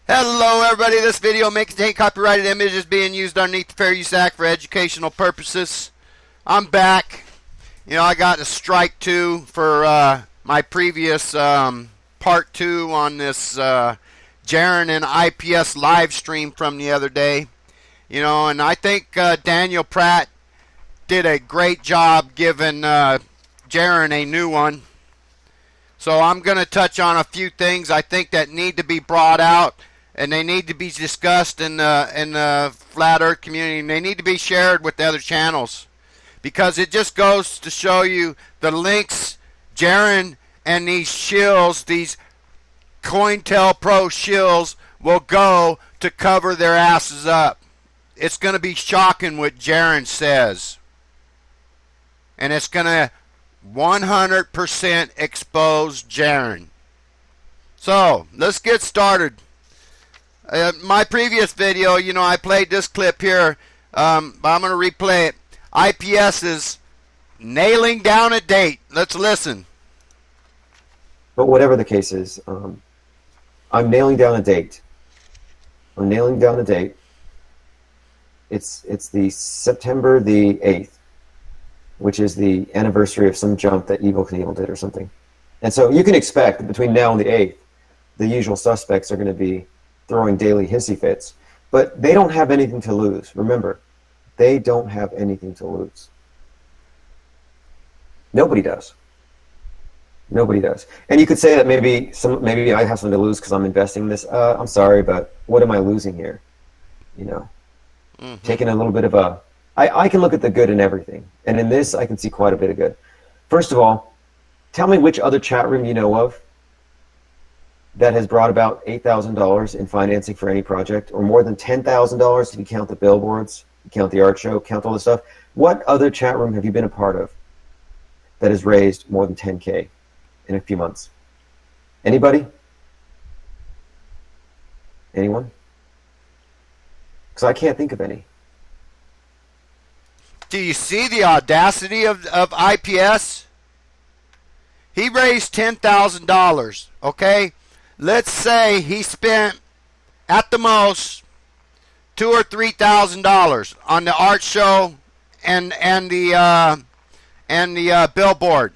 Hello everybody, this video may contain copyrighted images being used underneath the Fair Use Act for educational purposes. I'm back. I got a strike 2 for my previous part 2 on this Jaron and IPS live stream from the other day. And I think Daniel Pratt did a great job giving Jaron a new one. So I'm going to touch on a few things I think that need to be brought out, and they need to be discussed in the Flat Earth community, and they need to be shared with the other channels, because it just goes to show you the links Jaron and these shills, these COINTELPRO shills, will go to cover their asses up. It's going to be shocking what Jaron says, and it's going to 100% expose Jaron. So let's get started. My previous video, I played this clip here, but I'm going to replay it. IPS is nailing down a date. Let's listen. But whatever the case is, I'm nailing down a date. I'm nailing down a date. It's the September the 8th, which is the anniversary of some jump that Evel Knievel did or something. And so you can expect that between now and the 8th, the usual suspects are going to be throwing daily hissy fits. But they don't have anything to lose. Remember, they don't have anything to lose. Nobody does. Nobody does. And you could say that maybe I have something to lose because I'm investing in this. I'm sorry, but what am I losing here? Taking a little bit of a... I can look at the good in everything. And in this, I can see quite a bit of good. First of all, tell me which other chat room you know of that has brought about $8,000 in financing for any project, or more than $10,000 if you count the billboards, you count the art show, count all this stuff. What other chat room have you been a part of that has raised more than $10K in a few months? Anybody? Anyone? Because I can't think of any. Do you see the audacity of IPS? He raised $10,000, okay? Let's say he spent, at the most, $2,000 or $3,000 on the art show and the billboard.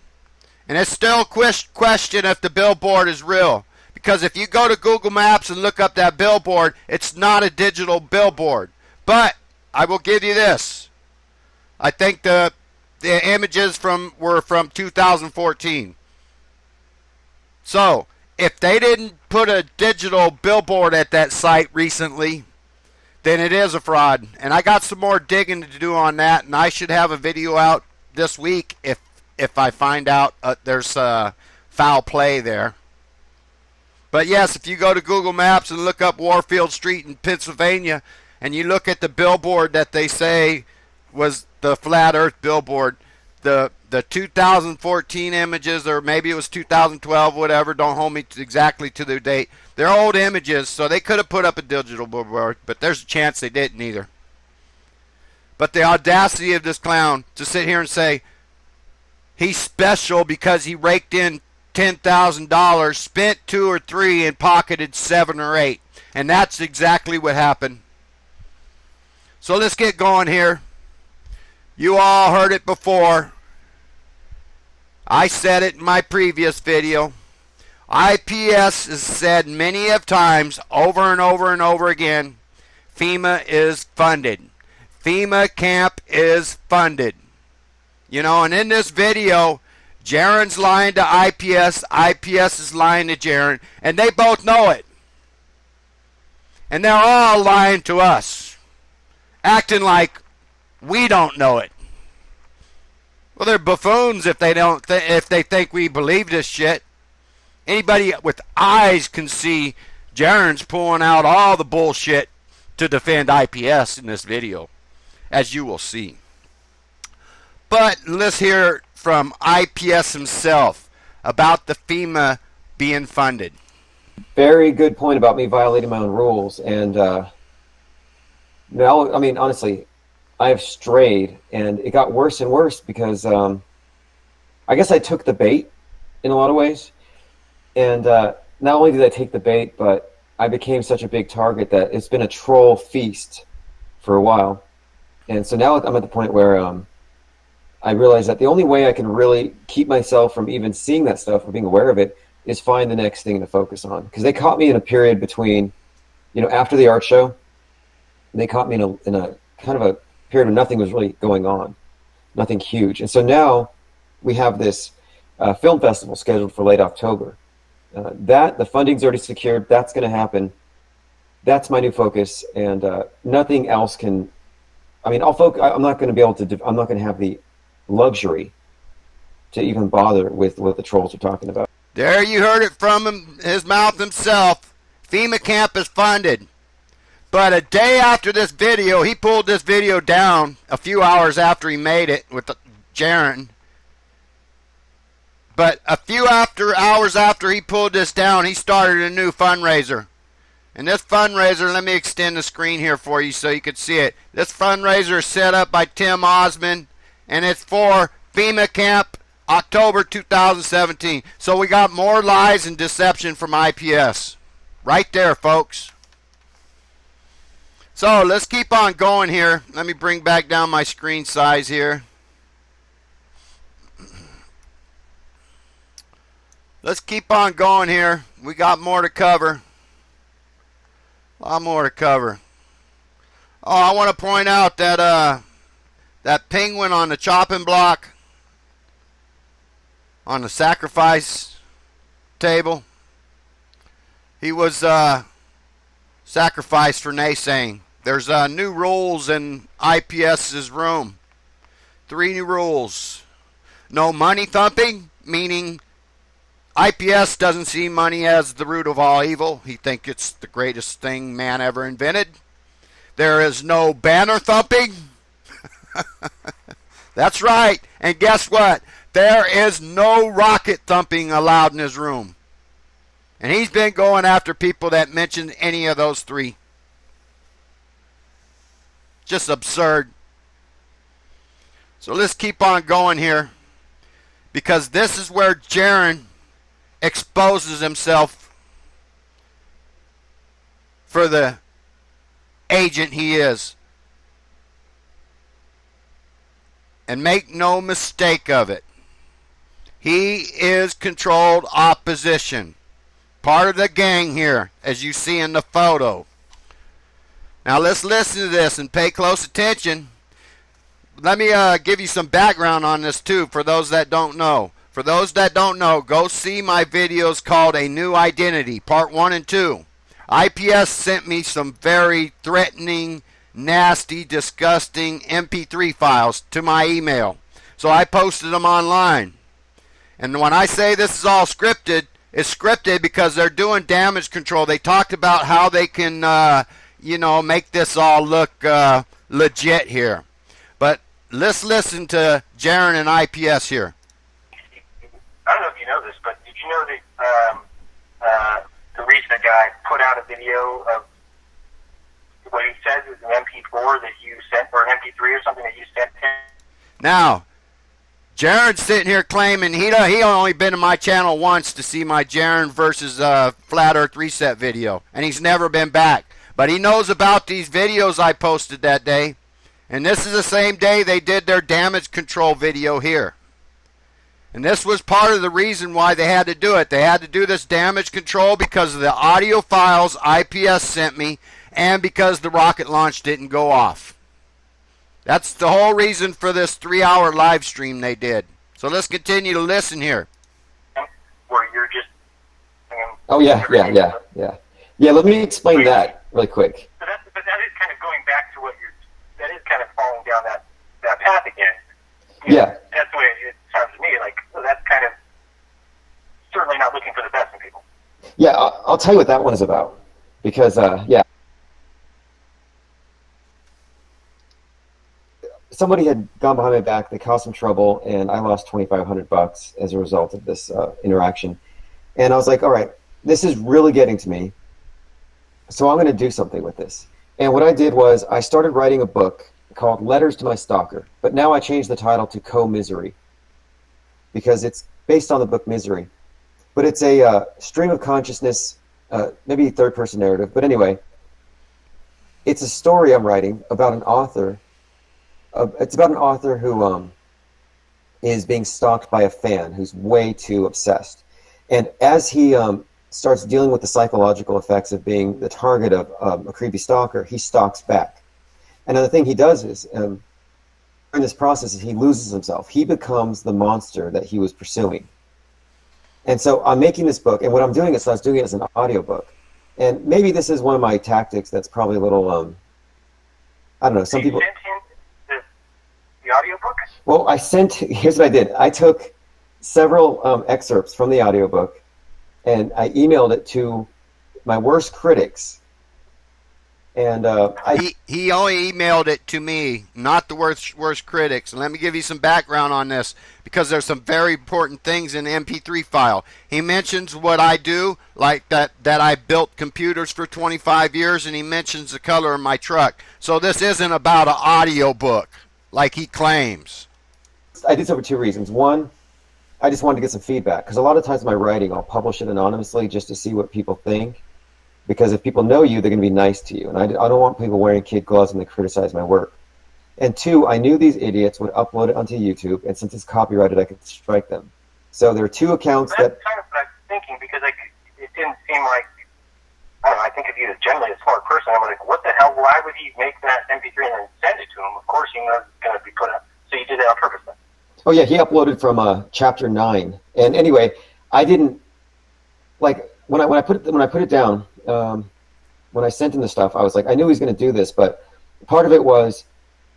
And it's still question if the billboard is real. Because if you go to Google Maps and look up that billboard, it's not a digital billboard. But I will give you this. I think the images were from 2014. So, if they didn't put a digital billboard at that site recently, then it is a fraud. And I got some more digging to do on that, and I should have a video out this week if I find out there's foul play there. But yes, if you go to Google Maps and look up Warfield Street in Pennsylvania, and you look at the billboard that they say was the Flat Earth billboard, the 2014 images, or maybe it was 2012, whatever, don't hold me exactly to the date. They're old images, so they could have put up a digital billboard, but there's a chance they didn't either. But the audacity of this clown to sit here and say he's special because he raked in $10,000, spent 2 or 3, and pocketed 7 or 8. And that's exactly what happened. So let's get going here. You all heard it before. I said it in my previous video. IPS has said many of times, over and over and over again, FEMA is funded. FEMA camp is funded. And in this video, Jaron's lying to IPS, IPS is lying to Jaron, and they both know it. And they're all lying to us, acting like we don't know it. Well, they're buffoons if they think we believe this shit. Anybody with eyes can see Jaron's pulling out all the bullshit to defend IPS in this video, as you will see. But let's hear from IPS himself about the FEMA being funded. Very good point about me violating my own rules. And now, I mean, honestly, I have strayed, and it got worse and worse because I guess I took the bait in a lot of ways. And not only did I take the bait, but I became such a big target that it's been a troll feast for a while. And so now I'm at the point where I realize that the only way I can really keep myself from even seeing that stuff or being aware of it is find the next thing to focus on. Because they caught me in a period between, after the art show, they caught me in a kind of a period where nothing was really going on, nothing huge. And so now we have this film festival scheduled for late October. The funding's already secured. That's going to happen. That's my new focus, and nothing else can. I mean, I'm not going to be able to. I'm not going to have the luxury to even bother with what the trolls are talking about. There you heard it from his mouth himself. FEMA camp is funded. But a day after this video, he pulled this video down a few hours after he made it with Jaron. But a few hours after he pulled this down, he started a new fundraiser. And this fundraiser, let me extend the screen here for you so you can see it. This fundraiser is set up by Tim Osmond, and it's for FEMA Camp October 2017. So we got more lies and deception from IPS. Right there, folks. So let's keep on going here. Let me bring back down my screen size here. Let's keep on going here. We got more to cover. A lot more to cover. Oh, I want to point out that that penguin on the chopping block on the sacrifice table, he was sacrificed for naysaying. There's new rules in IPS's room. 3 new rules. No money thumping, meaning IPS doesn't see money as the root of all evil. He thinks it's the greatest thing man ever invented. There is no banner thumping. That's right. And guess what? There is no rocket thumping allowed in his room. And he's been going after people that mention any of those 3. Just absurd. So let's keep on going here, because this is where Jaron exposes himself for the agent he is. And make no mistake of it, he is controlled opposition. Part of the gang here, as you see in the photo. Now let's listen to this and pay close attention. Let me give you some background on this too, for those that don't know. For those that don't know, go see my videos called A New Identity, Part 1 and 2. IPS sent me some very threatening, nasty, disgusting MP3 files to my email. So I posted them online. And when I say this is all scripted, it's scripted because they're doing damage control. They talked about how they can, make this all look legit here. But let's listen to Jaron and IPS here. I don't know if you know this, but did you know that the reason a guy put out a video of what he says is an MP4 that you sent, or an MP3 or something that you sent him? Now, Jaron's sitting here claiming he only been to my channel once to see my Jaron versus Flat Earth Reset video, and he's never been back. But he knows about these videos I posted that day, and this is the same day they did their damage control video here. And this was part of the reason why they had to do it. They had to do this damage control because of the audio files IPS sent me, and because the rocket launch didn't go off. That's the whole reason for this 3-hour live stream they did. So let's continue to listen here. Where you're just... Oh, yeah. Yeah, let me explain that really quick. But that is kind of going back to what you're... That is kind of falling down that path again. Yeah. That's the way it sounds to me. Like, well, that's kind of certainly not looking for the best in people. Yeah, I'll tell you what that one is about. Because, somebody had gone behind my back, they caused some trouble, and I lost $2,500 as a result of this interaction. And I was like, all right, this is really getting to me, so I'm going to do something with this. And what I did was I started writing a book called Letters to My Stalker, but now I changed the title to Co-Misery, because it's based on the book Misery. But it's a stream of consciousness maybe third-person narrative. But anyway, it's a story I'm writing about an author. It's about an author who is being stalked by a fan who's way too obsessed. And as he starts dealing with the psychological effects of being the target of a creepy stalker, he stalks back. And the thing he does is, during this process, he loses himself. He becomes the monster that he was pursuing. And so I'm making this book, and what I'm doing is I was doing it as an audiobook. And maybe this is one of my tactics that's probably a little, I don't know, some people... Sent him the audiobook? Well, here's what I did. I took several excerpts from the audiobook, and I emailed it to my worst critics. And he only emailed it to me, not the worst critics. And let me give you some background on this, because there's some very important things in the MP3 file. He mentions what I do, like that I built computers for 25 years, and he mentions the color of my truck. So this isn't about an audio book, like he claims. I did so for two reasons. One, I just wanted to get some feedback, because a lot of times in my writing, I'll publish it anonymously just to see what people think. Because if people know you, they're going to be nice to you. And I don't want people wearing kid gloves when they criticize my work. And two, I knew these idiots would upload it onto YouTube, and since it's copyrighted, I could strike them. So there are two accounts That's kind of what I was thinking, because it didn't seem like, I don't know, I think of you as generally a smart person. I'm like, what the hell? Why would he make that MP3 and then send it to him? Of course he knows it's going to be put up. So you did that on purpose then? Oh yeah, he uploaded from chapter 9. And anyway, I didn't, like, when I put it down, when I sent him the stuff, I was like, I knew he was going to do this, but part of it was,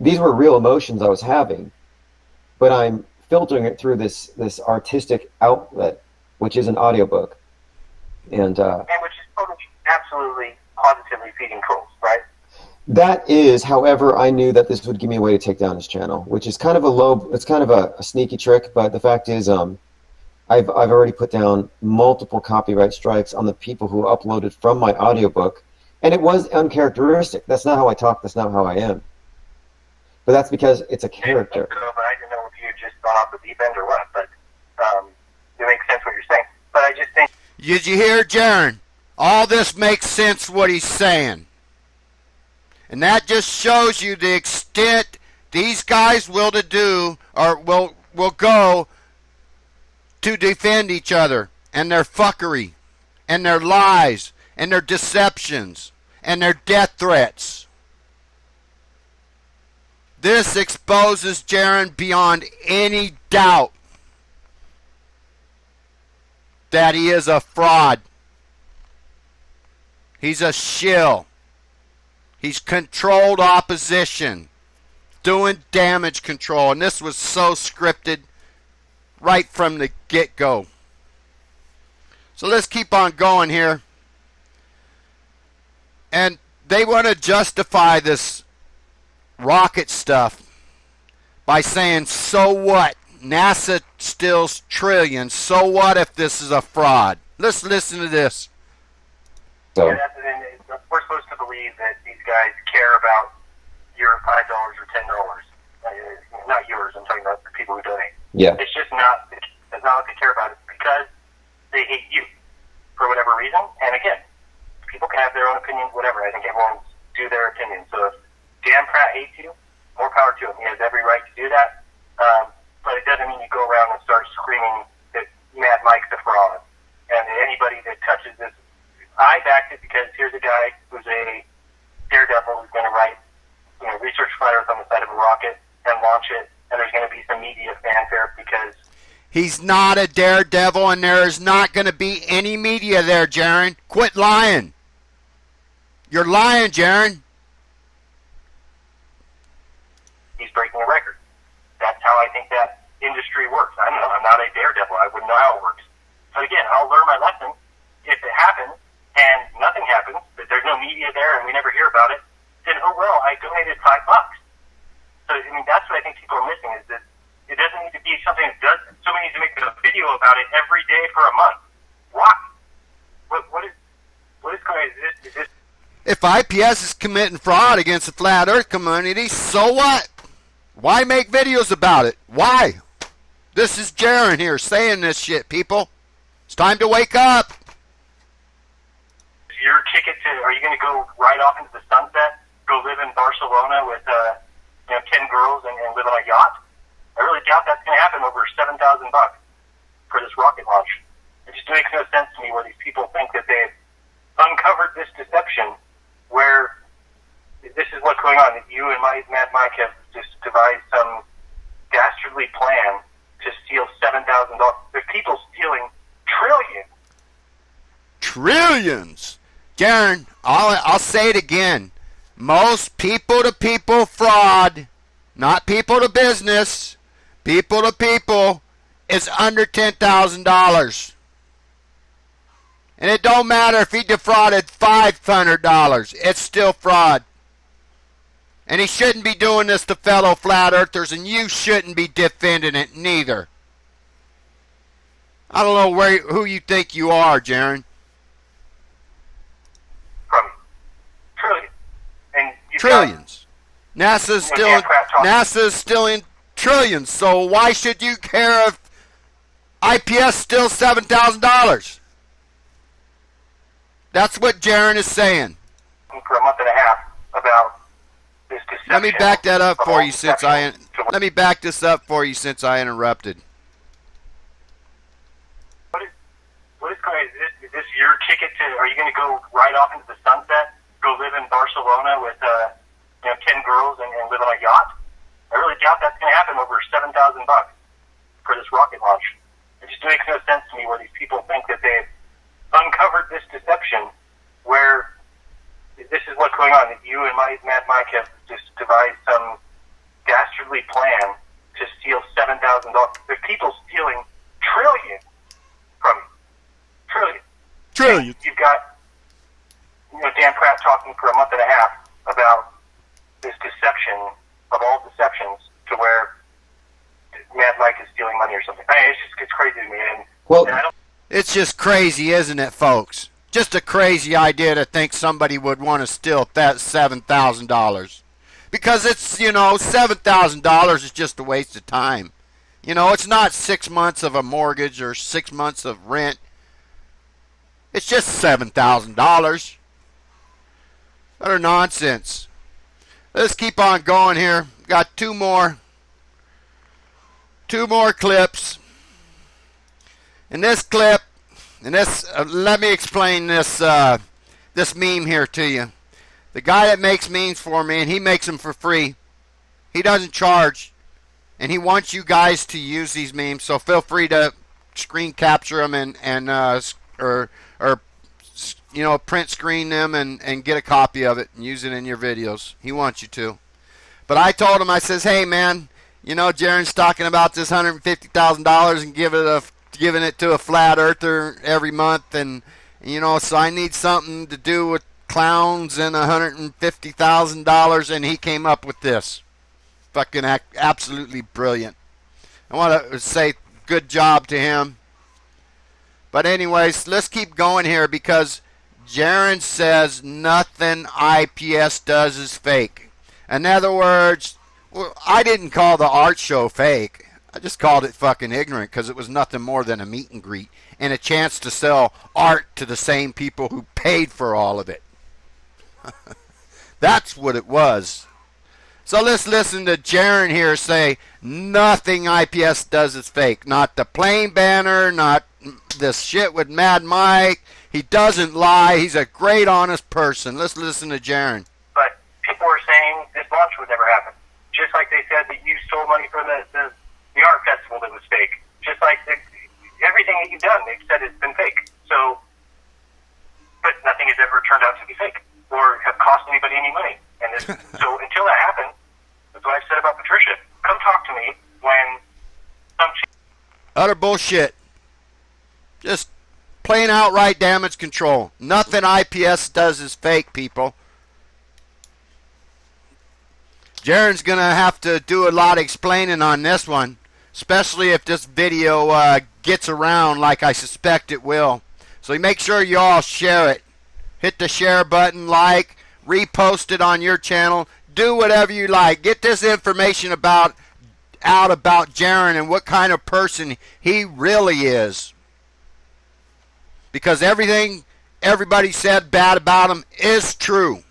these were real emotions I was having, but I'm filtering it through this artistic outlet, which is an audiobook. And which is totally, absolutely, positively feeding trolls, right? That is, however, I knew that this would give me a way to take down his channel, which is kind of a sneaky trick, but the fact is, I've already put down multiple copyright strikes on the people who uploaded from my audiobook, and it was uncharacteristic. That's not how I talk, that's not how I am. But that's because it's a character. But I didn't know if you had just gone off the deep end or what, but it makes sense what you're saying. But I just think... Did you hear, Jaron? All this makes sense what he's saying. And that just shows you the extent these guys will go to defend each other and their fuckery and their lies and their deceptions and their death threats. This exposes Jaron beyond any doubt that he is a fraud. He's a shill. He's controlled opposition, doing damage control, and this was so scripted right from the get-go. So let's keep on going here. And they want to justify this rocket stuff by saying, so what? NASA steals trillions. So what if this is a fraud? Let's listen to this. So. Yeah, we're supposed to believe that these guys care about your $5 or $10. Not yours, I'm talking about the people who donate. Yeah. It's just not, that's not what they care about. It's because they hate you for whatever reason. And again, people can have their own opinion, whatever. I think everyone's do their opinion. So if Dan Pratt hates you, more power to him. He has every right to do that. But it doesn't mean you go around and start screaming that Mad Mike's a fraud. And that anybody that touches this, I backed it because here's a guy who's a daredevil who's going to write, research flat Earth on the side of a rocket and launch it. And there's going to be some media fanfare because he's not a daredevil, and there is not going to be any media there, Jaron. Quit lying. You're lying, Jaron. he's breaking a record. That's how I think that industry works. I don't know. I'm not a daredevil. I wouldn't know how it works. But again, I'll learn my lesson. If it happens and nothing happens, that there's no media there and we never hear about it, then oh well, I donated $5. So I mean, that's what I think people are missing is that it doesn't need to be something that does. Somebody needs to make a video about it every day for a month. Why? What is going to exist? Is this? If IPS is committing fraud against the flat earth community, so what? Why make videos about it? Why? This is Jaron here saying this shit, people. It's time to wake up. your ticket to? Are you going to go right off into the sunset, go live in Barcelona with 10 girls and live on a yacht? I really doubt that's going to happen over $7,000 for this rocket launch. It just makes no sense to me where these people think that they've uncovered this deception, where this is what's going on. That you and Mad Mike have just devised some dastardly plan to steal $7,000. There's people stealing Trillions. Jaron, I'll say it again. Most people-to-people fraud, not people-to-business, people-to-people, is under $10,000. And it don't matter if he defrauded $500. It's still fraud. And he shouldn't be doing this to fellow flat earthers, and you shouldn't be defending it neither. I don't know who you think you are, Jaron. from trillions. And Trillions. NASA's still in trillions. So why should you care if IPS still $7,000? That's what Jaron is saying. For a month and a half about this deception. Let me back that up for you since let me back this up for you since I interrupted. What is going? Is this your ticket to? Are you going to go right off into the sunset, go live in Barcelona with 10 girls and live on a yacht? I really doubt that's going to happen over $7,000 for this rocket launch. It just makes no sense to me where these people think that they've uncovered this deception, where this is what's going on. That you and Mad Mike have just devised some dastardly plan to steal $7,000. There's people stealing trillions from you. Trillions. You've got Dan Pratt talking for a month and a half about this deception of all deceptions, to where Mad Mike is stealing money or something. It's crazy to me. It's just crazy, isn't it, folks? Just a crazy idea to think somebody would want to steal that $7,000. Because it's, $7,000 is just a waste of time. It's not 6 months of a mortgage or 6 months of rent. It's just $7,000. Utter nonsense. Let's keep on going here. Got two more clips. In this clip, let me explain this meme here to you. The guy that makes memes for me, and he makes them for free. He doesn't charge, and he wants you guys to use these memes. So feel free to screen capture them or print screen them and get a copy of it and use it in your videos. He wants you to. But I told him, I says, hey man, Jaron's talking about this $150,000 and giving it to a flat earther every month, and so I need something to do with clowns and $150,000, and he came up with this. Fucking absolutely brilliant. I want to say good job to him. But anyways, let's keep going here, because Jaron says nothing IPS does is fake. In other words, I didn't call the art show fake. I just called it fucking ignorant, because it was nothing more than a meet and greet and a chance to sell art to the same people who paid for all of it. That's what it was. So let's listen to Jaron here say nothing IPS does is fake. Not the plane banner, not this shit with Mad Mike. He doesn't lie. He's a great, honest person. Let's listen to Jaron. But people were saying this launch would never happen. Just like they said that you stole money from the art festival that was fake. Just like everything that you've done, they've said it's been fake. So, but nothing has ever turned out to be fake or have cost anybody any money. And so until that happens, that's what I've said about Patricia. Come talk to me when some utter bullshit. Just plain outright damage control. Nothing IPS does is fake, people. Jaron's going to have to do a lot of explaining on this one, especially if this video gets around like I suspect it will. So make sure you all share it. Hit the share button, like, repost it on your channel. Do whatever you like. Get this information out about Jaron and what kind of person he really is. Because everything everybody said bad about him is true.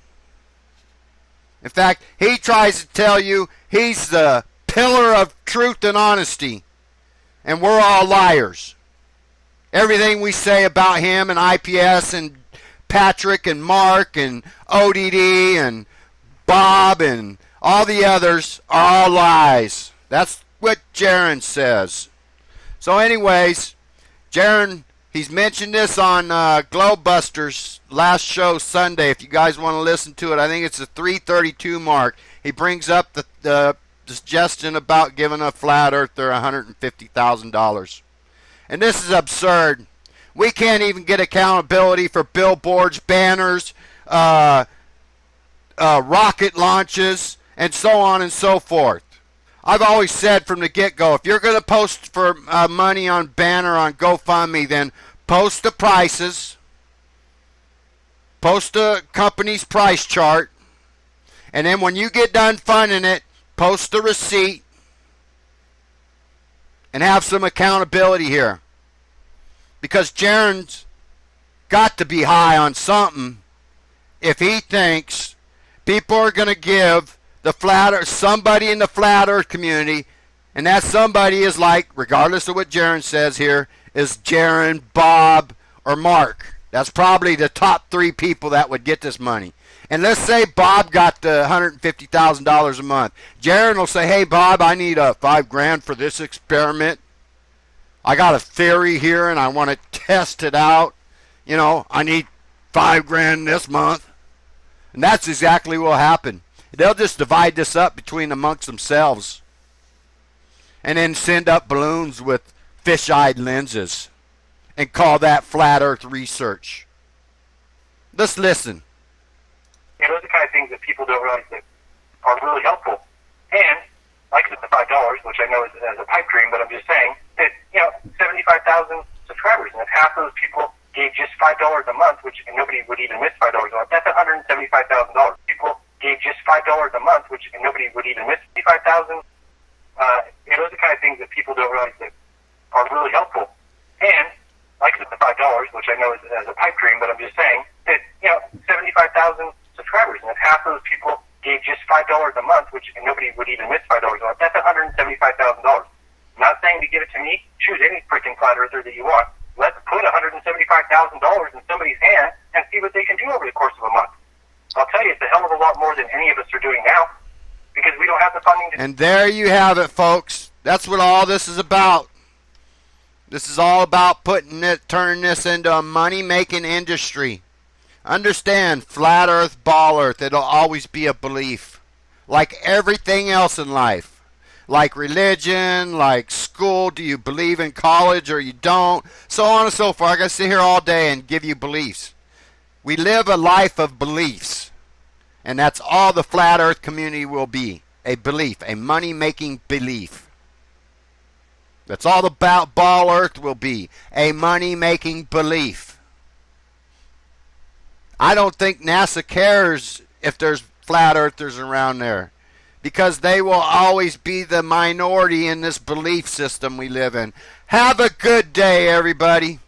In fact, he tries to tell you he's the pillar of truth and honesty, and we're all liars. Everything we say about him and IPS and Patrick and Mark and ODD and Bob and all the others are all lies. That's what Jaron says. So anyways, Jaron, he's mentioned this on Globebusters last show Sunday. If you guys want to listen to it, I think it's the 332 mark. He brings up the suggestion about giving a flat earther $150,000. And this is absurd. We can't even get accountability for billboards, banners, rocket launches, and so on and so forth. I've always said from the get-go, if you're going to post for money on banner on GoFundMe, then post the prices, post the company's price chart, and then when you get done funding it, post the receipt, and have some accountability here. Because Jaron's got to be high on something if he thinks people are going to give the flat earth, somebody in the flat earth community, and that somebody is like, regardless of what Jaron says here, is Jaron, Bob, or Mark. That's probably the top 3 people that would get this money. And let's say Bob got the $150,000 a month. Jaron will say, hey, Bob, I need $5,000 for this experiment. I got a theory here, and I want to test it out. You know, I need $5,000 this month. And that's exactly what will happen. They'll just divide this up between amongst themselves. And then send up balloons with fish-eyed lenses. And call that flat earth research. Let's listen. You know, those are the kind of things that people don't realize that are really helpful. And, like the $5, which I know is a pipe dream, but I'm just saying that, 75,000 subscribers. And if half those people gave just $5 a month, which nobody would even miss $5 a month, that's $175,000. People gave just $5 a month, which nobody would even miss 75,000. Those are the kind of things that people don't realize that are really helpful. And, like the $5, which I know is a pipe dream, but I'm just saying that, 75,000 subscribers. And if half those people gave just $5 a month, which nobody would even miss $5 a month, that's $175,000. I'm not saying to give it to me. Choose any freaking flat earther that you want. Let's put $175,000 in somebody's hand and see what they can do over the course of a month. I'll tell you, it's a hell of a lot more than any of us are doing now because we don't have the funding to. And there you have it, folks. That's what all this is about. This is all about turning this into a money-making industry. Understand, flat earth, ball earth, it'll always be a belief. Like everything else in life. Like religion, like school, do you believe in college or you don't? So on and so forth. I can sit here all day and give you beliefs. We live a life of beliefs. And that's all the flat earth community will be. A belief, a money-making belief. That's all the ball earth will be. A money-making belief. I don't think NASA cares if there's flat earthers around there. Because they will always be the minority in this belief system we live in. Have a good day, everybody.